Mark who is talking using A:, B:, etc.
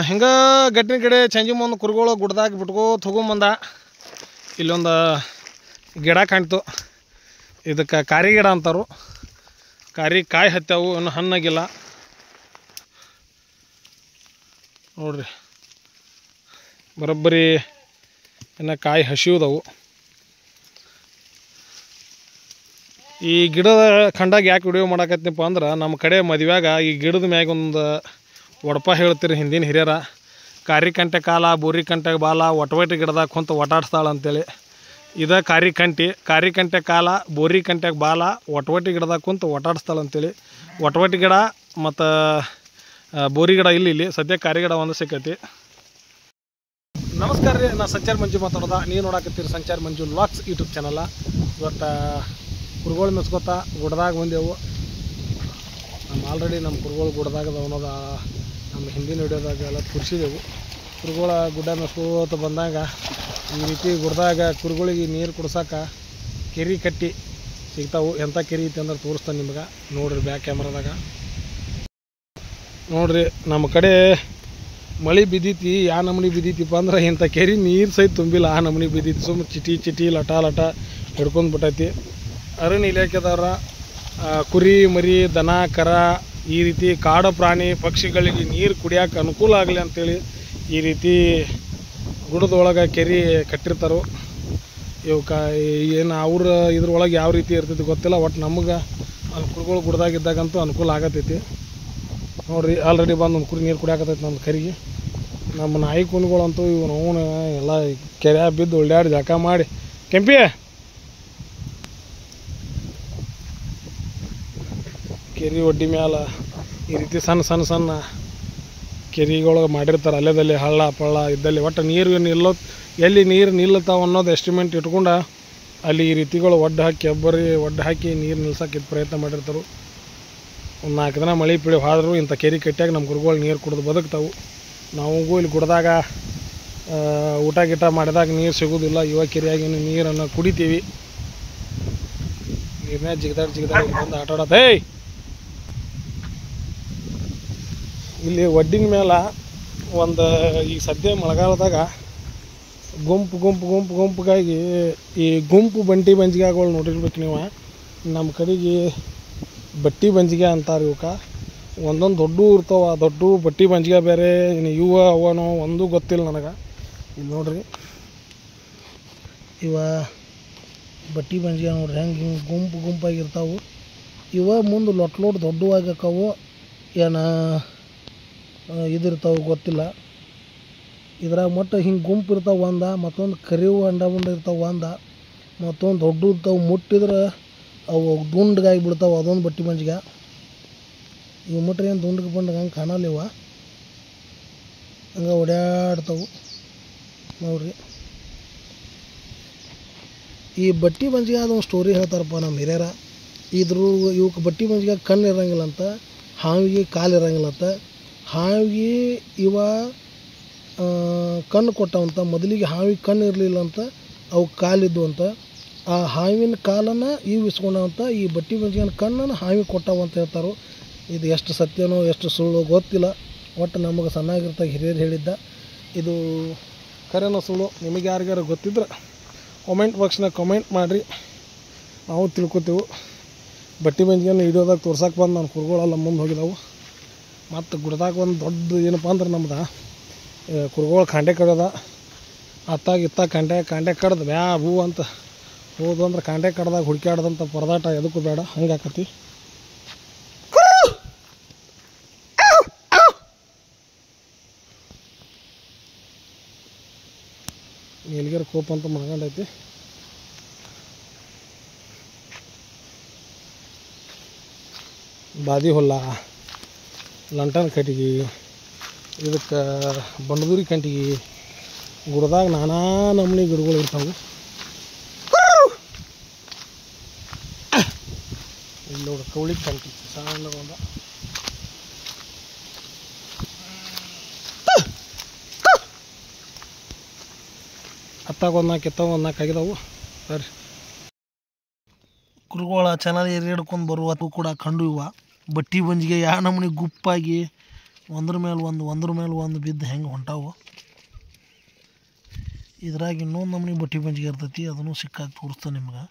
A: ಹಿಂಗೆ ಗಟ್ಟಿನ ಕಡೆ ಚಂಜಿ ಮುಂದೆ ಕುರಿಗಳು ಗುಡ್ದಾಗ ಬಿಟ್ಕೋತ ಹೋಗೊಂಬಂದ ಇಲ್ಲೊಂದು ಗಿಡ ಕಾಣ್ತು. ಇದಕ್ಕೆ ಕಾರಿ ಗಿಡ ಅಂತಾರು. ಕಾರಿ ಕಾಯಿ ಹತ್ಯಾವು, ಇನ್ನು ಹಣ್ಣಾಗಿಲ್ಲ ನೋಡ್ರಿ. ಬರೋಬ್ಬರಿ ಇನ್ನು ಕಾಯಿ ಹಸಿವುದವು. ಈ ಗಿಡದ ಖಂಡಾಗ ಯಾಕೆ ವಿಡಿಯೋ ಮಾಡಾಕತ್ನಪ್ಪ ಅಂದ್ರೆ, ನಮ್ಮ ಕಡೆ ಮದುವೆಯಾಗ ಈ ಗಿಡದ ಮ್ಯಾಗ ಒಂದು ಒಡಪ ಹೇಳ್ತೀರಿ ಹಿಂದಿನ ಹಿರಿಯರ. ಕಾರಿ ಕಂಟೆ ಕಾಲ ಬೋರಿ ಕಂಟೆ ಬಾಲ ಒಟವಟಿ ಗಿಡದಾಗ ಕುಂತು ಒಟಾಡ್ಸ್ತಾಳೆ ಅಂತೇಳಿ. ಇದು ಕಾರಿ ಕಂಟೆ ಕಾಲ ಬೋರಿ ಕಂಟೆಗೆ ಬಾಲ ಒಟವಟಿ ಗಿಡದಾಗ ಕುಂತು ಒಟಾಡಿಸ್ತಾಳೆ ಅಂತೇಳಿ. ಒಟವಟಿ ಗಿಡ ಮತ್ತು ಬೋರಿ ಗಿಡ ಇಲ್ಲಿ ಸದ್ಯ ಕಾರಿ ಗಿಡ ಒಂದು ಸಿಕ್ಕೈತಿ. ನಮಸ್ಕಾರ ರೀ, ನಾ ಸಂಚಾರ ಮಂಜು ಮಾತಾಡೋದ. ನೀವು ನೋಡಾಕತ್ತೀರಿ ಸಂಚಾರ ಮಂಜು ವ್ಲಾಗ್ಸ್ ಯೂಟ್ಯೂಬ್ ಚಾನಲ. ಇವತ್ತು ಕುರಿಗಳು ಮೆಸ್ಕೋತಾ ಗುಡ್ದಾಗ ಬಂದೆವು. ಆಲ್ರೆಡಿ ನಮ್ಮ ಕುರಿಗಳು ಗುಡ್ದಾಗದ ಅನ್ನೋದ ನಮ್ಮ ಹಿಂದಿನ ವಿಡಿಯೋದಾಗ ಎಲ್ಲ ತೋರಿಸಿದೆವು. ಕುರಿಗಳ ಗುಡ್ಡ ಮೆಸ್ಕೋತ ಬಂದಾಗ ಈ ರೀತಿ ಗುಡ್ದಾಗ ಕುರಿಗಳಿಗೆ ನೀರು ಕುಡ್ಸೋಕೆ ಕೆರೆ ಕಟ್ಟಿ ಸಿಗ್ತಾವು. ಎಂಥ ಕೆರೆ ಐತಿ ಅಂದ್ರೆ ತೋರಿಸ್ತಾನೆ ನಿಮ್ಗೆ. ನೋಡಿರಿ ಬ್ಯಾಕ್ ಕ್ಯಾಮ್ರಾದಾಗ ನೋಡಿರಿ. ನಮ್ಮ ಕಡೆ ಮಳೆ ಬಿದ್ದೈತಿ. ಯಾವ ನಮೂನಿ ಬಿದ್ದೈತಿಪ್ಪ ಅಂದ್ರೆ, ಇಂಥ ಕೆರೆ ನೀರು ಸಹಿತ ತುಂಬಿಲ್ಲ. ಆ ನಮೂನಿ ಬಿದ್ದೈತಿ. ಸುಮ್ಮನೆ ಚಿಟಿ ಲಟ ಹಿಡ್ಕೊಂಡು ಬಿಟ್ಟೈತಿ. ಅರಣ್ಯ ಇಲಾಖೆದವ್ರ ಕುರಿ ಮರಿ ದನ ಕರ ಈ ರೀತಿ ಕಾಡು ಪ್ರಾಣಿ ಪಕ್ಷಿಗಳಿಗೆ ನೀರು ಕುಡಿಯೋಕೆ ಅನುಕೂಲ ಆಗಲಿ ಅಂಥೇಳಿ ಈ ರೀತಿ ಗುಡದೊಳಗೆ ಕೆರೆ ಕಟ್ಟಿರ್ತಾರೆ. ಇವಕ್ಕೆ ಏನು ಅವ್ರ ಇದ್ರೊಳಗೆ ಯಾವ ರೀತಿ ಇರ್ತೈತಿ ಗೊತ್ತಿಲ್ಲ. ಒಟ್ಟು ನಮಗೆ ಕುರಿಗಳು ಗುಡ್ದಾಗಿದ್ದಾಗಂತೂ ಅನುಕೂಲ ಆಗತ್ತೈತಿ. ನೋಡಿರಿ, ಆಲ್ರೆಡಿ ಬಂದು ಒಂದು ಕುರಿ ನೀರು ಕುಡಿಯಾಕತ್ತೈತಿ ನಮ್ಮ ಕರಿಗೆ. ನಮ್ಮ ನಾಯಿ ಕುರಿಗಳಂತೂ ಇವು ನೋವು ಎಲ್ಲ ಕೆರೆ ಬಿದ್ದು ಒಳ್ಳೆಯಾಡಿ ಜಳಕ ಮಾಡಿ. ಕೆಂಪಿ ಕೆರೆ ಒಡ್ಡಿ ಮ್ಯಾಲ ಈ ರೀತಿ ಸಣ್ಣ ಕೆರೆಗಳೊಳಗೆ ಮಾಡಿರ್ತಾರೆ. ಅಲ್ಲೇದಲ್ಲಿ ಹಳ್ಳ ಪಳ್ಳ ಇದ್ದಲ್ಲಿ ಒಟ್ಟು ನೀರು ಎಲ್ಲಿ ನೀರು ನಿಲ್ಲತಾವ ಅನ್ನೋದು ಎಸ್ಟಿಮೇಟ್ ಇಟ್ಕೊಂಡು ಅಲ್ಲಿ ಈ ರೀತಿಗಳು ಒಡ್ಡು ಹಾಕಿ ನೀರು ನಿಲ್ಸೋಕೆ ಪ್ರಯತ್ನ ಮಾಡಿರ್ತಾರೆ. ಒಂದು 4 ದಿನ ಮಳೆ ಪೀಳಿ ಹೋದರೂ ಇಂಥ ಕೆರೆ ಕಟ್ಟಿಯಾಗ ನಮ್ಮ ಕುರಿಗಳು ನೀರು ಕುಡಿದು ಬದುಕ್ತಾವೆ. ನಾವಿಗೂ ಇಲ್ಲಿ ಗುಡ್ದಾಗ ಊಟ ಗೀಟ ಮಾಡಿದಾಗ ನೀರು ಸಿಗೋದಿಲ್ಲ. ಇವಾಗ ಕೆರೆಯಾಗಿನ ನೀರನ್ನು ಕುಡಿತೀವಿ. ನೀರನ್ನೇ ಜಿಗದಾಡಿ ಬಂದು ಆಟ ಆಡೋದು. ಇಲ್ಲಿ ಒಡ್ಡಿನ ಮೇಲೆ ಒಂದು ಈ ಸದ್ಯ ಮಳೆಗಾಲದಾಗ ಗುಂಪುಗಾಗಿ ಈ ಗುಂಪು ಬಂಟಿ ಬಂಜಿಗೆಗಳು ನೋಡಿರ್ಬೇಕು ನೀವು. ನಮ್ಮ ಕಡೆಗೆ ಬಟ್ಟಿ ಬಂಜಿಗೆ ಅಂತಾರೆ ಇವಕ್ಕೆ. ಒಂದೊಂದು ದೊಡ್ಡ ಇರ್ತಾವೆ. ದೊಡ್ಡ ಬಟ್ಟಿ ಬಂಜಿಗೆ ಬೇರೆ ಅವನೋ ಒಂದೂ ಗೊತ್ತಿಲ್ಲ ನನಗೆ. ಇಲ್ಲಿ ನೋಡ್ರಿ, ಇವ ಬಟ್ಟಿ ಬಂಜಿಗೆ ನೋಡ್ರಿ ಹೆಂಗೆ ಗುಂಪಾಗಿರ್ತಾವೆ. ಮುಂದೆ ಲೊಟ್ ದೊಡ್ಡವಾಗಕ್ಕವು ಏನು ಇದಿರ್ತಾವೆ ಗೊತ್ತಿಲ್ಲ. ಇದ್ರಾಗ ಮಟ್ಟ ಹಿಂಗೆ ಗುಂಪು ಇರ್ತಾವೆ ಒಂದ, ಮತ್ತೊಂದು ಕರಿವು ಅಂಡ ಇರ್ತಾವೆ ಒಂದ, ಮತ್ತೊಂದು ದೊಡ್ಡ ಇರ್ತಾವೆ. ಮುಟ್ಟಿದ್ರೆ ಅವು ದುಂಡ್ಗಾಗಿ ಬಿಡ್ತಾವೆ. ಅದೊಂದು ಬಟ್ಟಿ ಮಂಜಿಗೆ. ಇವು ಮುಟ್ರೆ ಏನು ದುಂಡ್ಗೆ ಬಂದಾಗ ಹಂಗೆ ಕಾಣಲ್ಲ. ಇವ ಹಂಗೆ ಓಡಾಡ್ತಾವೆ ನೋಡ್ರಿ. ಈ ಬಟ್ಟಿ ಮಂಜಿಗೆ ಅದೊಂದು ಸ್ಟೋರಿ ಹೇಳ್ತಾರಪ್ಪ ನಮ್ಮ ಹಿರಿಯರ. ಇವಕ್ಕೆ ಬಟ್ಟಿ ಮಂಜಿಗೆ ಕಣ್ಣು ಇರೋಂಗಿಲ್ಲ ಅಂತ, ಹಾವಿಗೆ ಕಾಲು ಇರೋಂಗಿಲ್ಲ ಅಂತ. ಹಾವಿಗೆ ಇವ ಕಣ್ಣು ಕೊಟ್ಟವಂತ. ಮೊದಲಿಗೆ ಹಾವಿಗೆ ಕಣ್ಣು ಇರಲಿಲ್ಲ ಅಂತ, ಅವು ಕಾಲಿದ್ದು ಅಂತ. ಆ ಹಾವಿನ ಕಾಲನ್ನು ಇವು ಇಸ್ಕೊಂಡವಂತ. ಈ ಬಟ್ಟಿ ಮಂಜಿಗೆ ಕಣ್ಣನ್ನು ಹಾವಿಗೆ ಕೊಟ್ಟವಂತ ಹೇಳ್ತಾರೆ. ಇದು ಎಷ್ಟು ಸತ್ಯನೋ ಎಷ್ಟು ಸುಳ್ಳು ಗೊತ್ತಿಲ್ಲ. ಒಟ್ಟು ನಮಗೆ ಸಣ್ಣಾಗಿರ್ತಾಗ ಹಿರಿಯರು ಹೇಳಿದ್ದ. ಇದು ಖರೇನೋ ಸುಳ್ಳು ನಿಮಗೆ ಯಾರಿಗಾರು ಗೊತ್ತಿದ್ರೆ ಕಾಮೆಂಟ್ ಬಾಕ್ಸ್ನಾಗ ಕಮೆಂಟ್ ಮಾಡಿರಿ, ನಾವು ತಿಳ್ಕೊತೀವಿ. ಬಟ್ಟಿ ಮಂಜಿಗೆಯನ್ನು ವಿಡಿಯೋದಾಗ ತೋರ್ಸಕ್ಕೆ ಬಂದು ನನ್ನ ಕುರಿಗಳೆಲ್ಲ ಮುಂದೆ ಹೋಗಿದ್ದಾವೆ. ಮತ್ತು ಗುಡ್ದಾಗ ಒಂದು ದೊಡ್ಡ ಏನಪ್ಪ ಅಂದ್ರೆ ನಮ್ದು ಕುರಿಗಳು ಕಾಂಟೆ ಕಡ್ಯೋದ. ಇತ್ತಾಗ ಕಾಂಟೆ ಕಡ್ದು ಭೂ ಅಂತ ಹೋದು ಅಂದ್ರೆ ಕಾಂಟೆ ಕಡ್ದಾಗ ಹುಡುಕ್ಯಾಡ್ದಂಥ ಪರದಾಟ ಎದಕ್ಕೂ ಬೇಡ. ಹಂಗೆ ಆಕತಿ. ನೀಲ್ಗಿರ ಕೋಪ ಅಂತ ಮನ್ಕೊಂಡೈತಿ. ಬಾದಿ ಹೊಲ್ಲ, ಲಂಟನ್ ಕಟ್ಟಿಗೆ, ಇದಕ್ಕೆ ಬಂಡದೂರಿ ಕಂಟಿಗೆ, ಗುಡ್ದಾಗ ನಾನಾ ನಮೂನಿ ಗಿಡಗಳು ಇರ್ತಾವೆ. ಇಲ್ಲಿ ನೋಡಿ ಕೌಳಿ ಕಂಟಿ ಸಣ್ಣದೊಂದ. ಹತ್ತಾಗ ಒಂದು 4 ಎತ್ತಾವ, ಒಂದು 4 ಆಗಿದಾವು. ಸರಿ, ಕುರಿಗಳ ಚೆನ್ನಾಗಿ ಹಿಡ್ಕೊಂಡು ಬರುವತ್ತು ಕೂಡ ಕಂಡು ಇವ ಬಟ್ಟಿ ಬಂಜಿಗೆ ಯಾವ ನಮೂನಿ ಗುಪ್ಪಾಗಿ ಒಂದ್ರ ಮೇಲೆ ಒಂದು ಬಿದ್ದು ಹೆಂಗೆ ಹೊಂಟಾವು. ಇದ್ರಾಗ ಇನ್ನೊಂದು ನಮ್ಗೆ ಬಟ್ಟೆ ಪಂಚಿಗೆ ಇರ್ತೈತಿ, ಅದನ್ನು ಸಿಕ್ಕಾಗಿ ತೋರಿಸ್ತಾನೆ ನಿಮ್ಗೆ.